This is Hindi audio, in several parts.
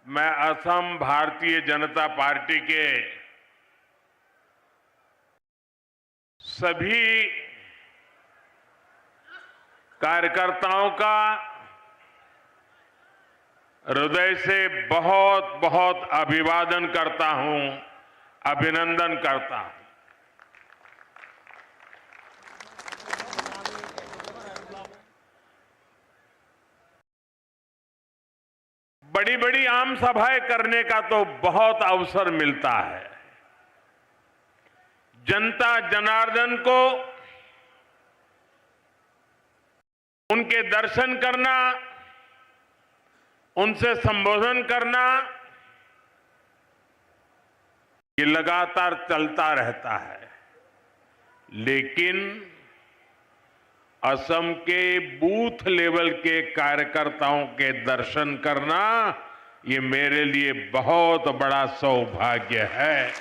मैं असम भारतीय जनता पार्टी के सभी कार्यकर्ताओं का हृदय से बहुत बहुत अभिवादन करता हूं, अभिनंदन करता हूं। बड़ी बड़ी आम सभाएं करने का तो बहुत अवसर मिलता है। जनता जनार्दन को उनके दर्शन करना, उनसे संबोधन करना, ये लगातार चलता रहता है। लेकिन असम के बूथ लेवल के कार्यकर्ताओं के दर्शन करना, ये मेरे लिए बहुत बड़ा सौभाग्य है।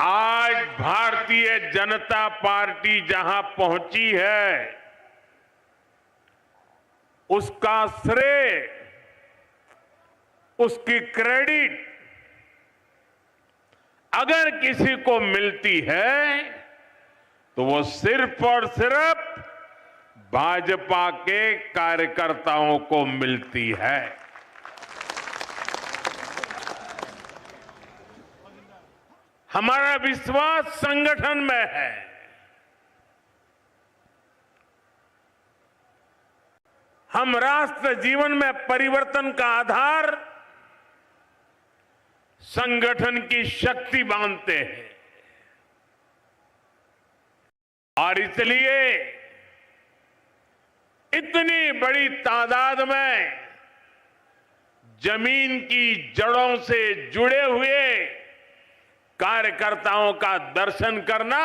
आज भारतीय जनता पार्टी जहां पहुंची है, उसका श्रेय, उसकी क्रेडिट अगर किसी को मिलती है तो वो सिर्फ और सिर्फ भाजपा के कार्यकर्ताओं को मिलती है। हमारा विश्वास संगठन में है। हम राष्ट्र जीवन में परिवर्तन का आधार संगठन की शक्ति मानते हैं और इसलिए इतनी बड़ी तादाद में जमीन की जड़ों से जुड़े हुए कार्यकर्ताओं का दर्शन करना,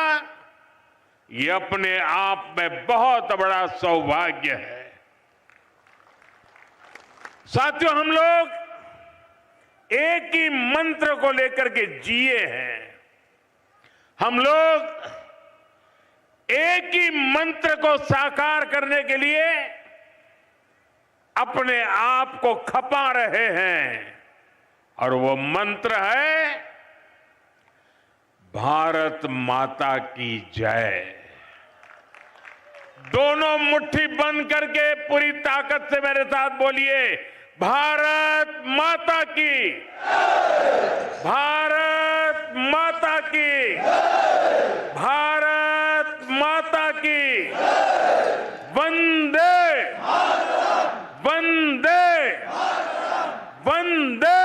ये अपने आप में बहुत बड़ा सौभाग्य है। साथियों, हम लोग एक ही मंत्र को लेकर के जिए हैं। हम लोग एक ही मंत्र को साकार करने के लिए अपने आप को खपा रहे हैं और वो मंत्र है भारत माता की जय। दोनों मुट्ठी बंद करके पूरी ताकत से मेरे साथ बोलिए, भारत माता की, भारत माता की, भारत माता की, वंदे वंदे वंदे।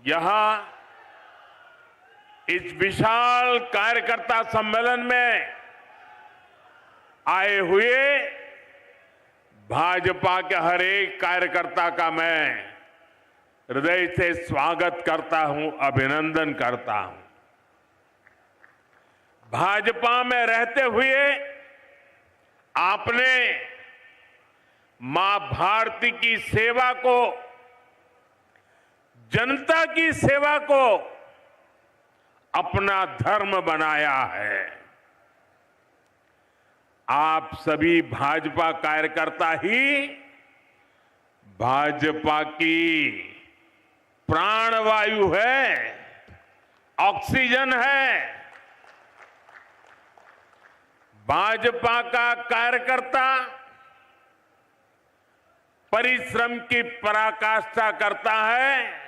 यहां इस विशाल कार्यकर्ता सम्मेलन में आए हुए भाजपा के हर एक कार्यकर्ता का मैं हृदय से स्वागत करता हूं, अभिनंदन करता हूं। भाजपा में रहते हुए आपने मां भारती की सेवा को, जनता की सेवा को अपना धर्म बनाया है। आप सभी भाजपा कार्यकर्ता ही भाजपा की प्राणवायु है, ऑक्सीजन है। भाजपा का कार्यकर्ता परिश्रम की पराकाष्ठा करता है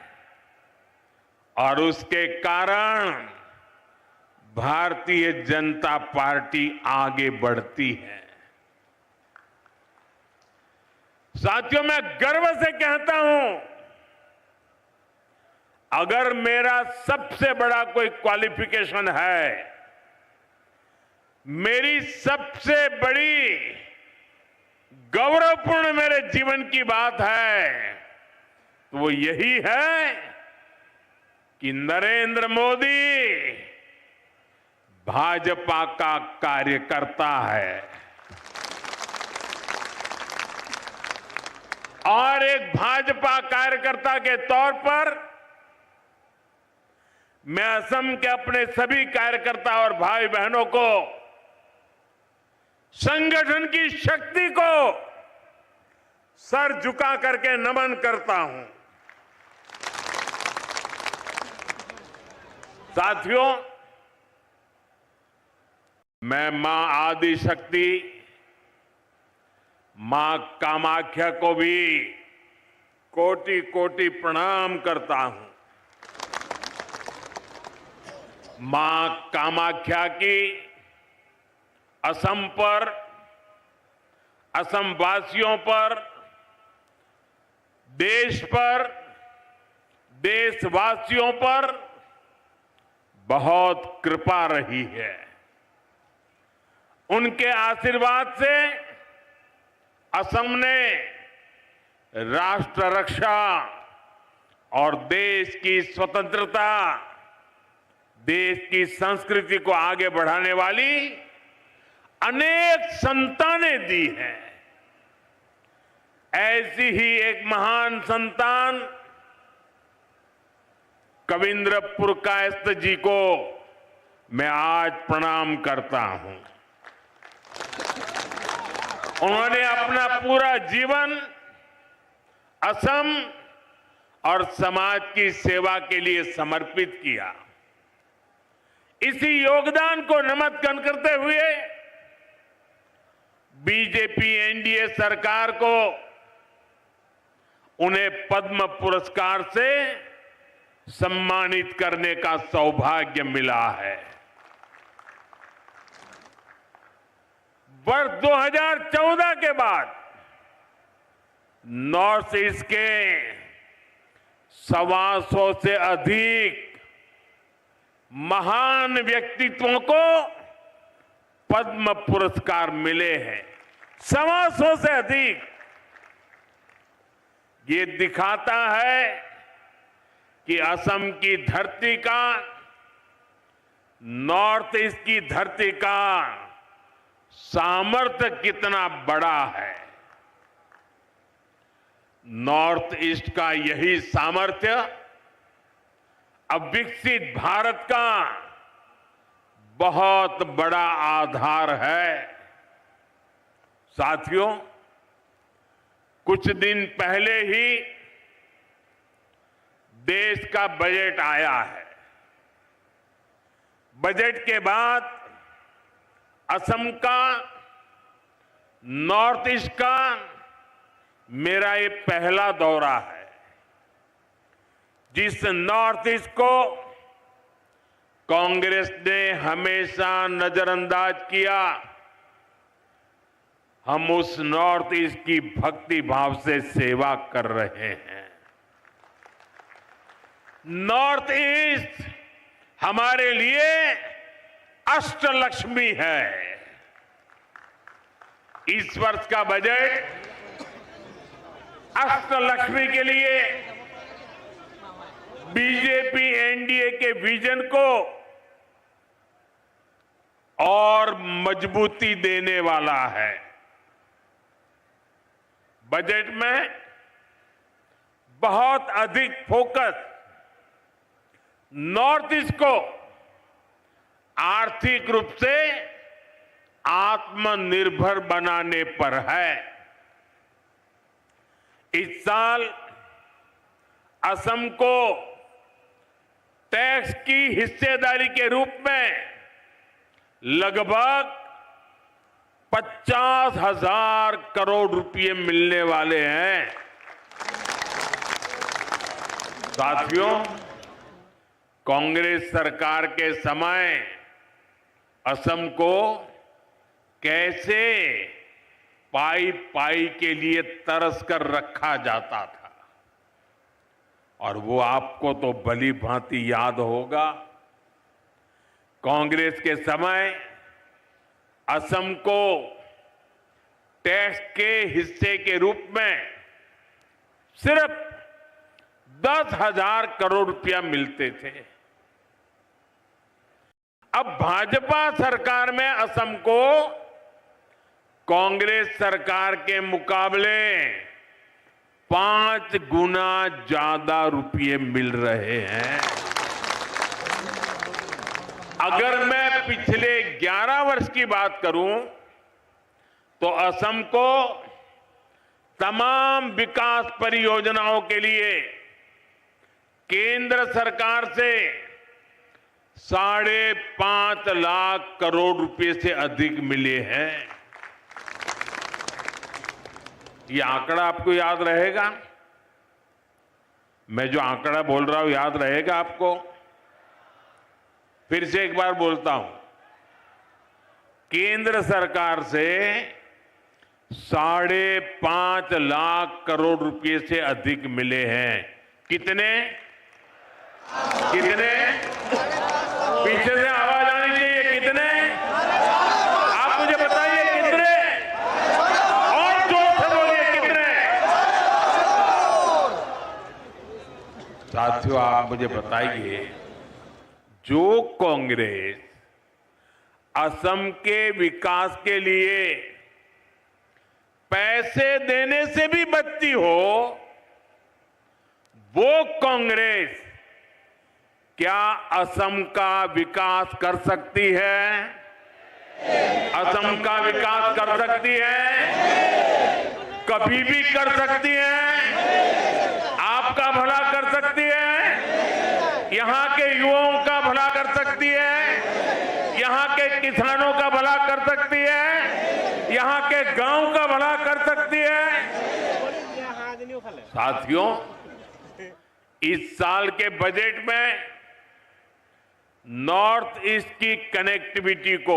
और उसके कारण भारतीय जनता पार्टी आगे बढ़ती है। साथियों, मैं गर्व से कहता हूं, अगर मेरा सबसे बड़ा कोई क्वालिफिकेशन है, मेरी सबसे बड़ी गौरवपूर्ण मेरे जीवन की बात है, तो वो यही है कि नरेंद्र मोदी भाजपा का कार्यकर्ता है और एक भाजपा कार्यकर्ता के तौर पर मैं असम के अपने सभी कार्यकर्ता और भाई बहनों को संगठन की शक्ति को सर झुका करके नमन करता हूं। साथियों, मैं मां आदि शक्ति मां कामाख्या को भी कोटि कोटि प्रणाम करता हूं। मां कामाख्या की असम पर, असम वासियों पर, देश पर, देशवासियों पर बहुत कृपा रही है। उनके आशीर्वाद से असम ने राष्ट्र रक्षा और देश की स्वतंत्रता, देश की संस्कृति को आगे बढ़ाने वाली अनेक संतानें दी हैं। ऐसी ही एक महान संतान कविंद्र पुरकायस्थ जी को मैं आज प्रणाम करता हूं। उन्होंने अपना पूरा जीवन असम और समाज की सेवा के लिए समर्पित किया। इसी योगदान को नमन करते हुए बीजेपी एनडीए सरकार को उन्हें पद्म पुरस्कार से सम्मानित करने का सौभाग्य मिला है। वर्ष 2014 के बाद नॉर्थ ईस्ट के 125 से अधिक महान व्यक्तित्वों को पद्म पुरस्कार मिले हैं। 125 से अधिक। ये दिखाता है कि असम की धरती का, नॉर्थ ईस्ट की धरती का सामर्थ्य कितना बड़ा है। नॉर्थ ईस्ट का यही सामर्थ्य अब विकसित भारत का बहुत बड़ा आधार है। साथियों, कुछ दिन पहले ही देश का बजट आया है। बजट के बाद असम का, नॉर्थ ईस्ट का मेरा ये पहला दौरा है। जिस नॉर्थ ईस्ट को कांग्रेस ने हमेशा नजरअंदाज किया, हम उस नॉर्थ ईस्ट की भक्ति भाव से सेवा कर रहे हैं। नॉर्थ ईस्ट हमारे लिए अष्टलक्ष्मी है। इस वर्ष का बजट अष्टलक्ष्मी के लिए बीजेपी एनडीए के विजन को और मजबूती देने वाला है। बजट में बहुत अधिक फोकस नॉर्थ ईस्ट को आर्थिक रूप से आत्मनिर्भर बनाने पर है। इस साल असम को टैक्स की हिस्सेदारी के रूप में लगभग 50,000 करोड़ रुपए मिलने वाले हैं। साथियों, कांग्रेस सरकार के समय असम को कैसे पाई पाई के लिए तरस कर रखा जाता था, और वो आपको तो भली भांति याद होगा। कांग्रेस के समय असम को टैक्स के हिस्से के रूप में सिर्फ 10,000 करोड़ रुपया मिलते थे। अब भाजपा सरकार में असम को कांग्रेस सरकार के मुकाबले 5 गुना ज्यादा रुपये मिल रहे हैं। अगर मैं पिछले 11 वर्ष की बात करूं तो असम को तमाम विकास परियोजनाओं के लिए केंद्र सरकार से 5.5 लाख करोड़ रुपए से अधिक मिले हैं। ये आंकड़ा आपको याद रहेगा? मैं जो आंकड़ा बोल रहा हूं याद रहेगा आपको? फिर से एक बार बोलता हूं, केंद्र सरकार से 5.5 लाख करोड़ रुपए से अधिक मिले हैं। कितने कितने? पीछे से आवाज आनी चाहिए। कितने? आप मुझे बताइए कितने? और जोर से बोलिए कितने? साथियों, आप मुझे बताइए, जो कांग्रेस असम के विकास के लिए पैसे देने से भी बचती हो, वो कांग्रेस क्या असम का विकास कर सकती है? असम का विकास कर सकती है? कभी भी कर सकती है? आपका भला कर सकती है? यहां के युवाओं का भला कर सकती है? यहां के किसानों का भला कर सकती है? यहां के गांव का भला कर सकती है? साथियों, इस साल के बजट में नॉर्थ ईस्ट की कनेक्टिविटी को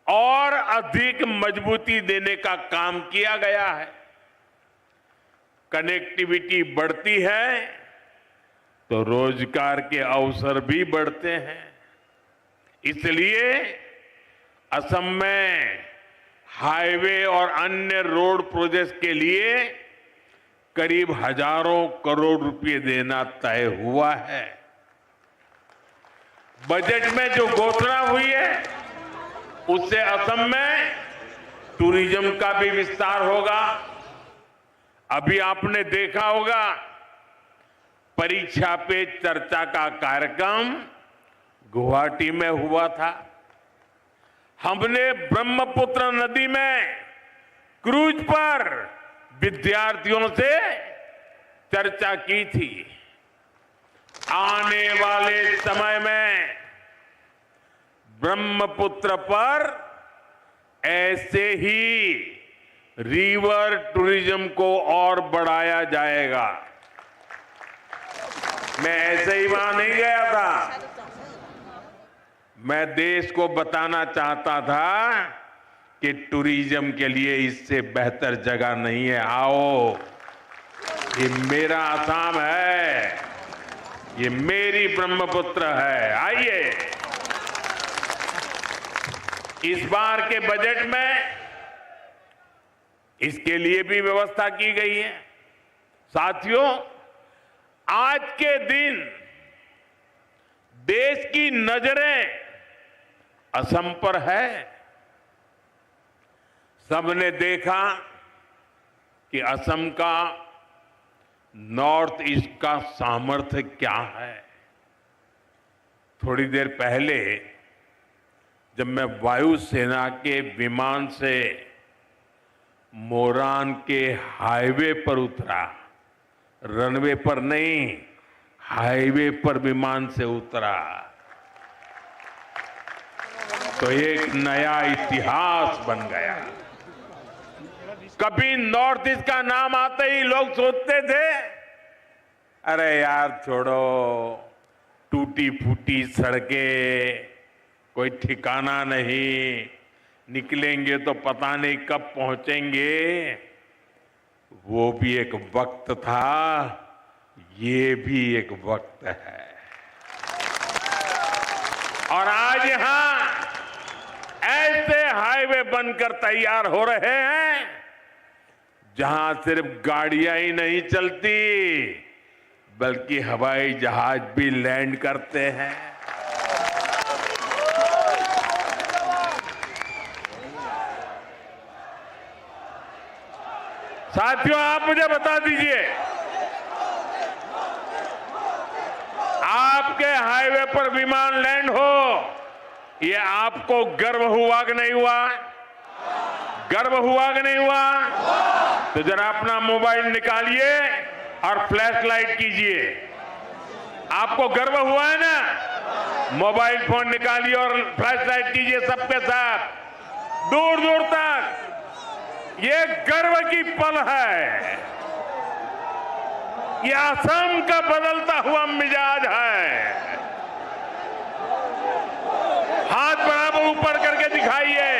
और अधिक मजबूती देने का काम किया गया है। कनेक्टिविटी बढ़ती है तो रोजगार के अवसर भी बढ़ते हैं। इसलिए असम में हाईवे और अन्य रोड प्रोजेक्ट के लिए करीब हजारों करोड़ रुपए देना तय हुआ है। बजट में जो घोषणा हुई है उससे असम में टूरिज्म का भी विस्तार होगा। अभी आपने देखा होगा, परीक्षा पे चर्चा का कार्यक्रम गुवाहाटी में हुआ था। हमने ब्रह्मपुत्र नदी में क्रूज पर विद्यार्थियों से चर्चा की थी। आने वाले समय में ब्रह्मपुत्र पर ऐसे ही रिवर टूरिज्म को और बढ़ाया जाएगा। मैं ऐसे ही वहां नहीं गया था, मैं देश को बताना चाहता था कि टूरिज्म के लिए इससे बेहतर जगह नहीं है। आओ, ये मेरा असम है, ये मेरी ब्रह्मपुत्र है। आइए, इस बार के बजट में इसके लिए भी व्यवस्था की गई है। साथियों, आज के दिन देश की नजरें असम पर है। सबने देखा कि असम का नॉर्थ ईस्ट का सामर्थ्य क्या है। थोड़ी देर पहले जब मैं वायुसेना के विमान से मोरान के हाईवे पर उतरा, रनवे पर नहीं, हाईवे पर विमान से उतरा, तो एक नया इतिहास बन गया। कभी नॉर्थ ईस्ट का नाम आते ही लोग सोचते थे, अरे यार छोड़ो, टूटी फूटी सड़कें, कोई ठिकाना नहीं, निकलेंगे तो पता नहीं कब पहुंचेंगे। वो भी एक वक्त था, ये भी एक वक्त है। और आज यहां ऐसे हाईवे बनकर तैयार हो रहे हैं जहां सिर्फ गाड़ियां ही नहीं चलती, बल्कि हवाई जहाज भी लैंड करते हैं। साथियों, आप मुझे बता दीजिए, आपके हाईवे पर विमान लैंड हो, ये आपको गर्व हुआ कि नहीं हुआ? गर्व हुआ कि नहीं हुआ? तो जरा अपना मोबाइल निकालिए और फ्लैश लाइट कीजिए। आपको गर्व हुआ है ना? मोबाइल फोन निकालिए और फ्लैश लाइट कीजिए सबके साथ, दूर दूर तक। ये गर्व की पल है, ये असम का बदलता हुआ मिजाज है। हाथ बराबर ऊपर करके दिखाइए।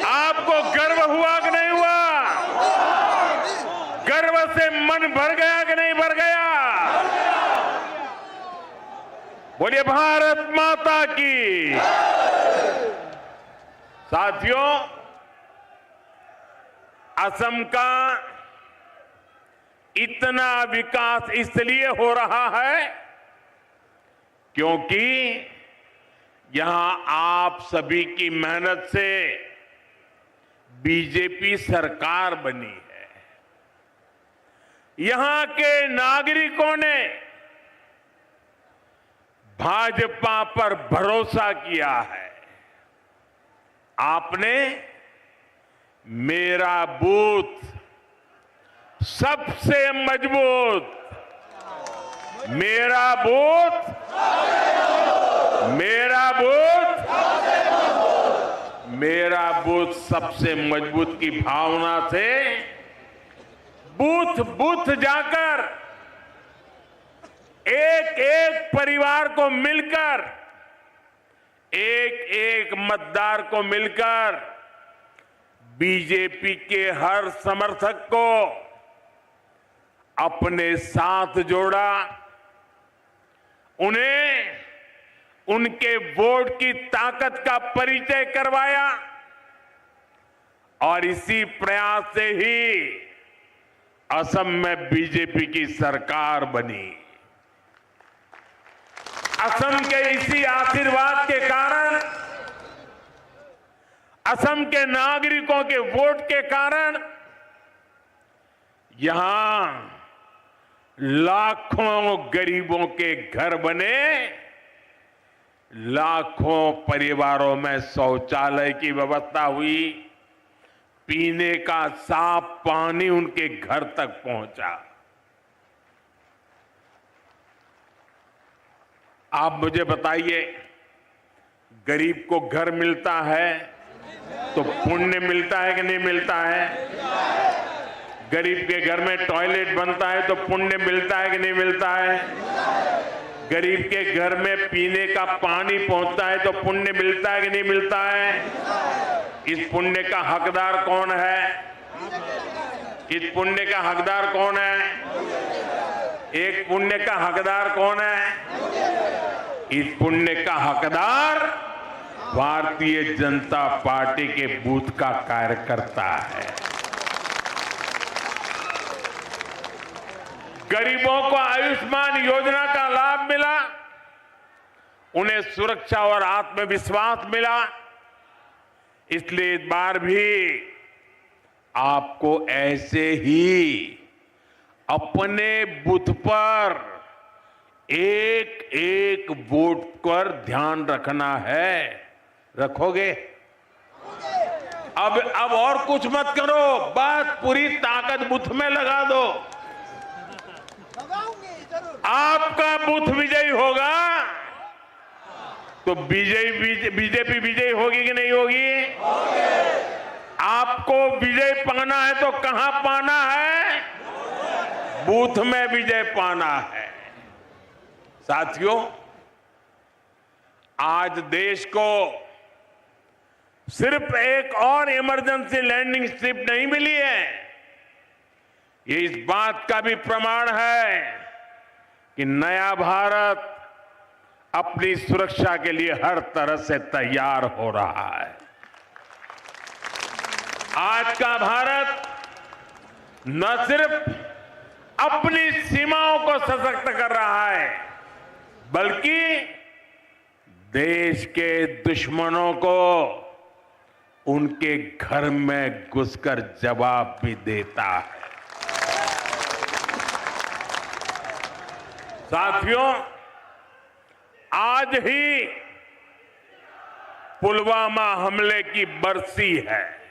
आपको गर्व हुआ कि नहीं हुआ? गर्व से मन भर गया कि नहीं भर गया? बोलिए भारत माता की। साथियों, असम का इतना विकास इसलिए हो रहा है क्योंकि यहां आप सभी की मेहनत से बीजेपी सरकार बनी है। यहां के नागरिकों ने भाजपा पर भरोसा किया है। आपने मेरा बूथ सबसे मजबूत, मेरा बूथ सबसे मजबूत की भावना से बूथ बूथ जाकर एक एक परिवार को मिलकर, एक एक मतदार को मिलकर बीजेपी के हर समर्थक को अपने साथ जोड़ा, उन्हें उनके वोट की ताकत का परिचय करवाया और इसी प्रयास से ही असम में बीजेपी की सरकार बनी। असम के इसी आशीर्वाद के कारण, असम के नागरिकों के वोट के कारण यहां लाखों गरीबों के घर बने, लाखों परिवारों में शौचालय की व्यवस्था हुई, पीने का साफ पानी उनके घर तक पहुंचा। आप मुझे बताइए, गरीब को घर मिलता है तो पुण्य मिलता है कि नहीं मिलता है? गरीब के घर में टॉयलेट बनता है तो पुण्य मिलता है कि नहीं मिलता है? गरीब के घर में पीने का पानी पहुंचता है तो पुण्य मिलता है कि नहीं मिलता है? इस पुण्य का हकदार कौन है? इस पुण्य का हकदार कौन है? एक पुण्य का हकदार कौन है? इस पुण्य का हकदार भारतीय जनता पार्टी के बूथ का कार्यकर्ता है। गरीबों को आयुष्मान योजना का लाभ मिला, उन्हें सुरक्षा और आत्मविश्वास मिला। इसलिए इस बार भी आपको ऐसे ही अपने बूथ पर एक एक वोट पर ध्यान रखना है। रखोगे? अब और कुछ मत करो, बस पूरी ताकत बूथ में लगा दो। आपका बूथ विजयी हो। तो बीजेपी विजयी होगी कि नहीं होगी? आपको विजय पाना है तो कहां पाना है? बूथ में विजय पाना है। साथियों, आज देश को सिर्फ एक और इमरजेंसी लैंडिंग स्ट्रिप नहीं मिली है, ये इस बात का भी प्रमाण है कि नया भारत अपनी सुरक्षा के लिए हर तरह से तैयार हो रहा है। आज का भारत न सिर्फ अपनी सीमाओं को सशक्त कर रहा है, बल्कि देश के दुश्मनों को उनके घर में घुसकर जवाब भी देता है। साथियों, आज ही पुलवामा हमले की बरसी है।